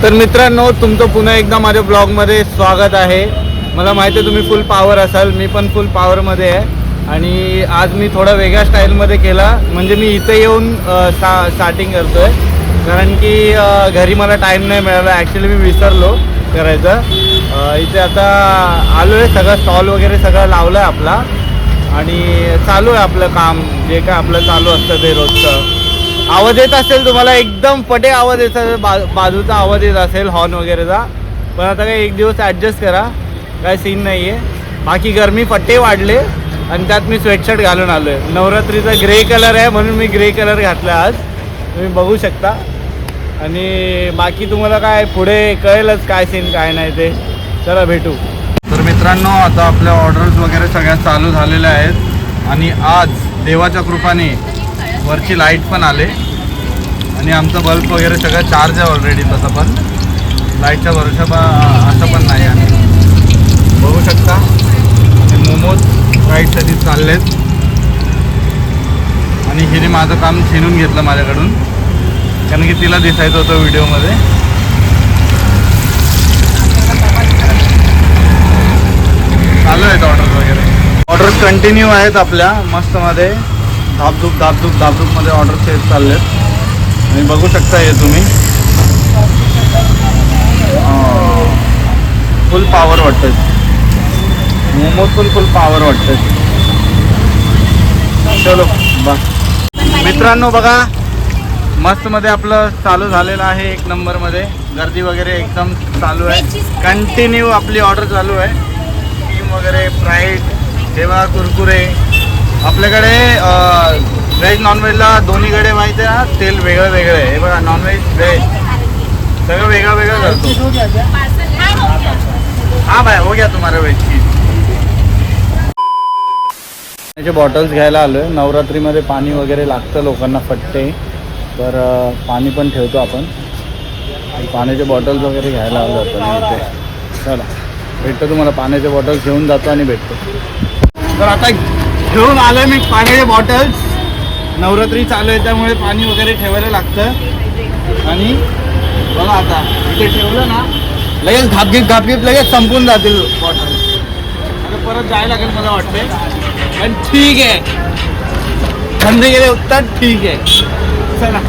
तर मित्रांनो, तुमचं पुन्हा एकदा माझ्या ब्लॉगमध्ये स्वागत आहे. मला माहिती आहे तुम्ही फुल पॉवर असाल, मी पण फुल पॉवरमध्ये आहे. आणि आज मी थोडा वेगळ्या स्टाईलमध्ये केला, म्हणजे मी इथे येऊन स्टार्टिंग करतो आहे. कारण की घरी मला टाईम नाही मिळाला, ॲक्च्युली मी विसरलो करायचं. इथे आता आलो आहे, सगळं स्टॉल वगैरे सगळं लावलं आहे आपला आणि चालू आहे आपलं काम, जे काय आपलं चालू असतं ते रोजचं. आवाज येत असेल तुम्हाला, एकदम पटे आवाज येत असेल, बाजूचा आवाज येत असेल हॉर्न वगैरेचा, पण आता काय एक दिवस ॲडजस्ट करा, काय सीन नाही आहे. बाकी गरमी फट्टे वाढले आणि त्यात मी स्वेटशर्ट घालून आलो आहे. नवरात्रीचा ग्रे कलर आहे म्हणून मी ग्रे कलर घातला आज, तुम्ही बघू शकता. आणि बाकी तुम्हाला काय पुढे कळेलच काय सीन काय नाही ते. चला भेटू. तर मित्रांनो, आता आपल्या ऑर्डर्स वगैरे सगळ्या चालू झालेल्या आहेत आणि आज देवाच्या कृपाने वरची लाईट पण आले आणि आमचं बल्ब वगैरे सगळं चार्ज आहे ऑलरेडी. तसं पण लाईटच्या भरोशा असं पण नाही. आणि बघू शकता मोमोज राईटसाठी चाललेत आणि हिने माझं काम छीनून घेतलं माझ्याकडून, कारण की तिला दिसायचं होतं व्हिडिओमध्ये. चालू आहेत ऑर्डर वगैरे. ऑर्डर्स कंटिन्यू आहेत आपल्या मस्तमध्ये, धापधूपमध्ये ऑर्डर्स येत चाललेत आणि बघू शकता हे तुम्ही. फुल पॉवर वाटतं मोमोज, पण फुल पॉवर वाटतं. चलो बा मित्रांनो, बघा मस्तमध्ये आपलं चालू झालेलं आहे. एक नंबरमध्ये गर्दी वगैरे एकदम चालू आहे. कंटिन्यू आपली ऑर्डर चालू आहे. क्रीम वगैरे, फ्राईड, जेव्हा कुरकुरे. आपल्याकडे व्हेज नॉनव्हेजला दोन्हीकडे माहिती आहे ना, तेल वेगळं वेगळं आहे. हे बघा, नॉनव्हेज व्हेज सगळं वेगळं वेगळं करतो. हां भाई, हो गया तुम्हाला व्हेजची. त्याचे बॉटल्स घ्यायला आलो आहे. नवरात्रीमध्ये पाणी वगैरे लागतं लोकांना फट्टे, तर पाणी पण ठेवतो आपण. पाण्याचे बॉटल्स वगैरे घ्यायला आलो आपण इथे. चला भेटतो तुम्हाला, पाण्याचे बॉटल्स घेऊन जातो आणि भेटतो. तर आता घेऊन आलो आहे मी पाण्याचे बॉटल्स. नवरात्री चालू आहे त्यामुळे पाणी वगैरे ठेवायला लागतं. आणि बघा आता इथे ठेवलं ना, लगेच घापघीप लगेच संपून जातील बॉटल. आता परत जायला लागेल मला वाटते, पण ठीक आहे, थंड गेले उत्तर ठीक आहे. चला.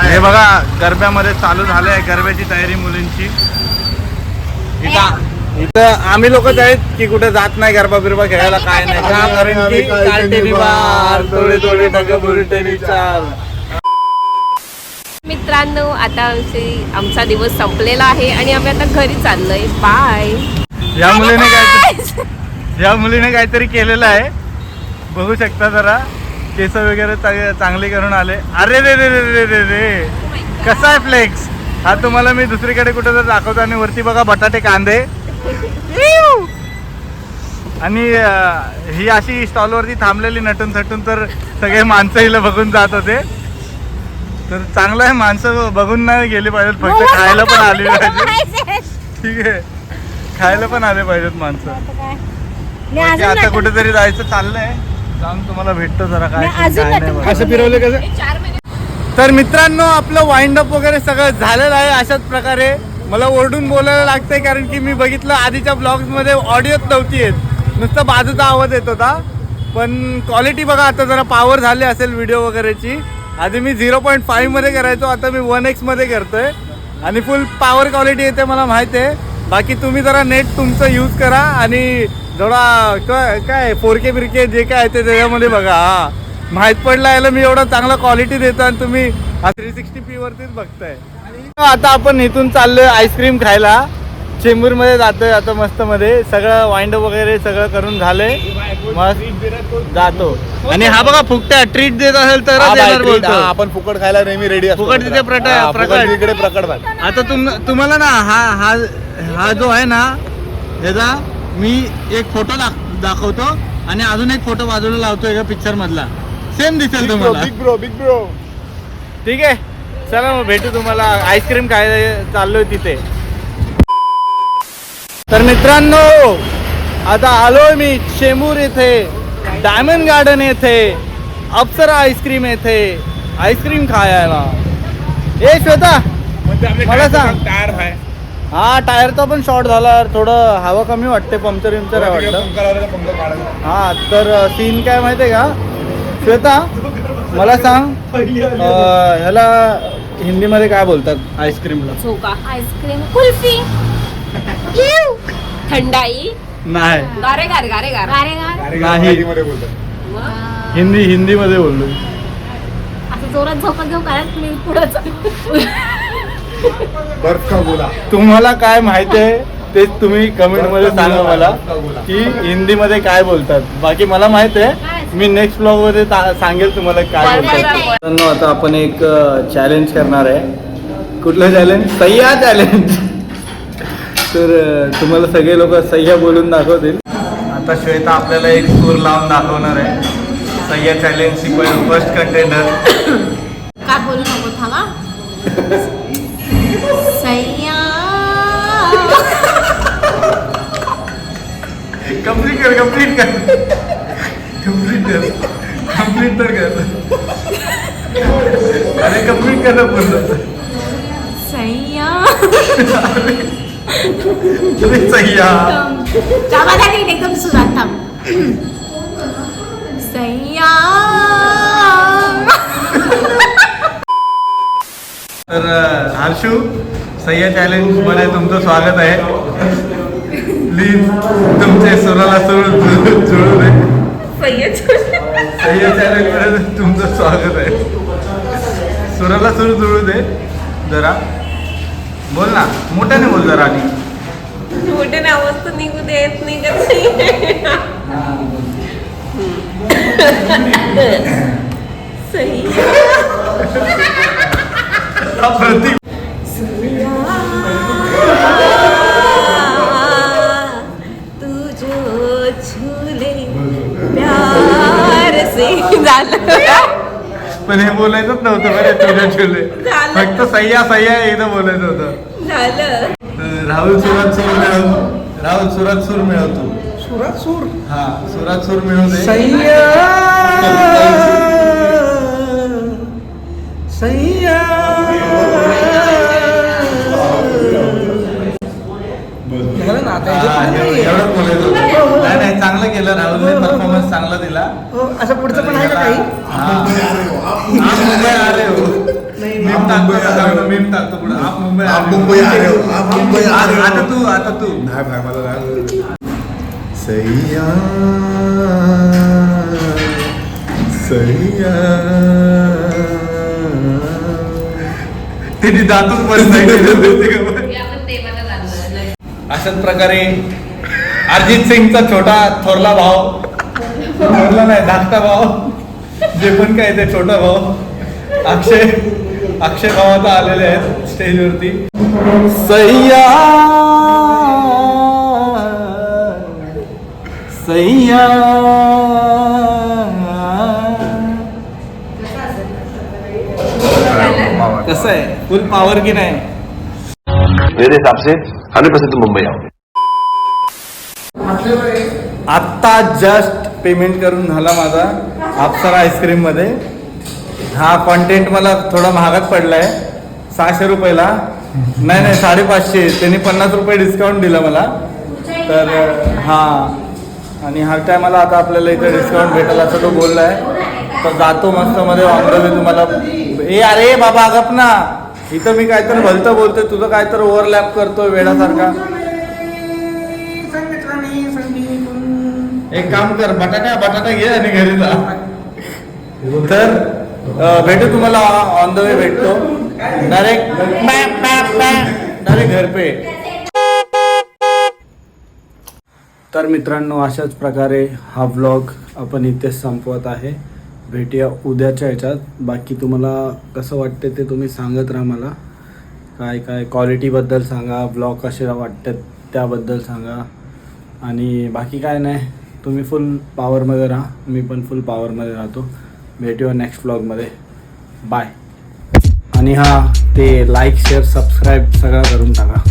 हे बघा, गरब्यामध्ये चालू झालं आहे गरब्याची तयारी मुलींची. इथं आम्ही लोकच आहेत की कुठे जात नाही गरबा बिरबा खेळायला, काय नाही का, कारण की काटेरी बार थोडे थोडे ढगबुरटेरी चाल. मित्रांनो, आता आमचा दिवस संपलेला आहे आणि आम्ही आता घरी चाललोय. बाय. या मुलीने काहीतरी केलेलं आहे, बघू शकता. जरा केस वगैरे चांगले करून आले. अरे रे रे रे रे रे, कसा आहे फ्लेक्स हा. तुम्हाला मी दुसरीकडे कुठे जर दाखवतो आणि वरती बघा बटाटे कांदे. आणि ही अशी स्टॉलवरती थांबलेली नटून थटून, तर सगळे माणसं हिला बघून जात होते. तर चांगलं आहे, माणसं बघून नाही गेली पाहिजेत, फक्त खायला पण आली पाहिजे. ठीक आहे, खायला पण आले पाहिजेत माणसं. आता कुठेतरी जायचं चाललंय, जाऊन तुम्हाला भेटतो जरा काय कसं फिरवलं कसं. तर मित्रांनो, आपलं वाइंड अप वगैरे सगळं झालेलं आहे. अशाच प्रकारे मला ओरडून बोलायला लागतंय, कारण की मी बघितलं आधीच्या ब्लॉग्समध्ये ऑडिओच नव्हती येत, नुसता बाजूचा आवाज येत होता. पण क्वालिटी बघा आता जरा पॉवर झाली असेल व्हिडिओ वगैरेची. आधी मी 0.5 मध्ये करायचो, आता मी 1x मध्ये करतोय आणि फुल पॉवर क्वालिटी येते, मला माहिती आहे. बाकी तुम्ही जरा नेट तुमचं यूज करा आणि थोडा काय 4K बिरके जे काय आहे ते त्याच्यामध्ये बघा. हा माहीत पडलं यायला मी एवढा चांगला क्वालिटी देतो आणि तुम्ही 360p वरतीच बघताय. आता आपण इथून चाललोय आईस्क्रीम खायला. चेंबूरमध्ये जातोय आता मस्त मध्ये. सगळं वाइंड अप वगैरे सगळं करून झालंय, मस्त जातो. आणि हा बघा, फुकट्या ट्रीट देत असेल तर आपण फुकट खायला नेहमी रेडी असतो. फुकट तिथे प्रकट. आता तुम्हाला ना हा जो आहे ना, याचा मी एक फोटो दाखवतो आणि अजून एक फोटो बाजूला लावतो एका पिक्चर मधला, सेम दिसेल तुम्हाला. Big bro. ठीक आहे, चला मग भेटू तुम्हाला. आईस्क्रीम खायला चाललोय तिथे. तर मित्रांनो, आता आलोय मी चेंबूर येथे, डायमंड गार्डन येथे, अप्सरा आईस्क्रीम येथे आईस्क्रीम खायला. ए श्वेता मला सांग. टायर आहे हा टायरचा पण शॉर्ट झाला थोडं हवा कमी वाटते पंक्चर विंक्चर आहे वाटतं. पंखा काढायला. हा तर सीन काय माहिती आहे का श्वेता मला सांग ह्याला हिंदीमध्ये काय बोलतात आईस्क्रीमला? झोका, आईस्क्रीम, कुल्फी, थंडाई, नाही गारेगार गारेगार नाही. मराठीमध्ये बोलतात. हिंदीमध्ये बोललो. असं जोरात झोपत घेऊ कारण मी पुढे बर्फ का बोला. तुम्हाला काय माहिती आहे ते तुम्ही कमेंट मध्ये सांगा मला की हिंदीमध्ये काय बोलतात. बाकी मला माहित आहे मी नेक्स्ट ब्लॉग मध्ये सांगेल तुम्हाला काय बोलतात. मित्रांनो, आता आपण एक चॅलेंज करणार आहे. कुठलं चॅलेंज? सह्या चॅलेंज. तर तुम्हाला सगळे लोक सह्या बोलून दाखवतील. आता श्वेता आपल्याला एक सूर लावून दाखवणार आहे. सह्या चॅलेंजची फर्स्ट कंटेंडर. काय बोलू नको थांबा. सैया कंप्लीट कर कंप्लीट कर कंप्लीट कर कंप्लीट तर कर. अरे कंप्लीट कर ना पूर्ण. सैया सह्या एकदम सुरात थांब. सैया तर हर्षू सह्या चॅलेंज मध्ये तुमचं स्वागत आहे. प्लीज तुमचे सुराला जुळू दे. सह्या चॅलेंज मध्ये तुमचं स्वागत आहे. सुराला सुरू जुळू दे जरा. बोल ना मोठ्याने बोल जरा. आणि मोठे नावच तर निघू देत नाही का? प्रतीक तू जो छूले प्यार से झालं. पण हे बोलायचंच नव्हतं बरे. तुझ्या छोले झालं. फक्त सह्या सह्या एकदा बोलायचं होतं. झालं. राहुल सुरात सूर मिळव. राहुल सुरात सूर मिळवतो. सुरात सूर. हा सुरात सूर मिळवते. झालं ना आता एवढंच बोलायचं होतं. नाही नाही चांगलं केलं राहुलने. परफॉर्मन्स चांगला दिला. असं पुढचं पण आहे का काही? आप मुंबई आ रहे हो. मीम टाकतो मीम टाकतो पुढे. आप मुंबई आ रहे हो. आप मुंबई आ रहे हो. आता तू नाही भाई मला नाही. सैया सैया तिने दातून पण नाही. अशाच प्रकारे अर्जित सिंगचा छोटा थोरला भाव, थोरला नाही धाकटा भाव, जे पण काय ते छोटा भाव अक्षय भाव आता आलेले आहेत स्टेजवरती. सैया सैया कसं आहे? फुल पॉवर की नाही? मेरे हिसाब से 100% मुंबई आओ. आत्ता जस्ट पेमेंट करून झाला माझा अप्सरा आईस्क्रीम मध्ये. हा कॉन्टेंट मला थोडा महागात पडलाय. 600 रुपयाला नाही 550. त्यांनी 50 रुपये डिस्काउंट दिला मला. तर हा आणि हर टायमाला आता आपल्याला इथे डिस्काउंट भेटेल असं तो बोललाय. तर जातो मस्त मध्ये ऑन द वे तुम्हाला. ए अरे बाबा गप ना. इथं मी काहीतरी भलतं बोलतोय, तुझं काहीतरी ओव्हरलॅप करतोय वेडासारखा. एक काम कर, बटाटा घे आणि घरी जा. तर भेटू तुम्हाला ऑन द वे भेटतो डायरेक्ट घर पे. तर मित्रांनो अशाच प्रकारे हा व्लॉग आपण इथेच संपवत आहे. भेटूया उद्याच्या ह्याच्यात. बाकी तुम्हाला कसं वाटते ते तुम्ही सांगत राहा मला. काय क्वालिटीबद्दल सांगा, ब्लॉग कसे वाटतात त्याबद्दल सांगा. आणि बाकी काय नाही, तुम्ही फुल पॉवरमध्ये राहा, मी पण फुल पॉवरमध्ये राहतो. भेटूया नेक्स्ट ब्लॉगमध्ये. बाय. आणि हां ते लाईक शेअर सबस्क्राईब सगळं करून टाका.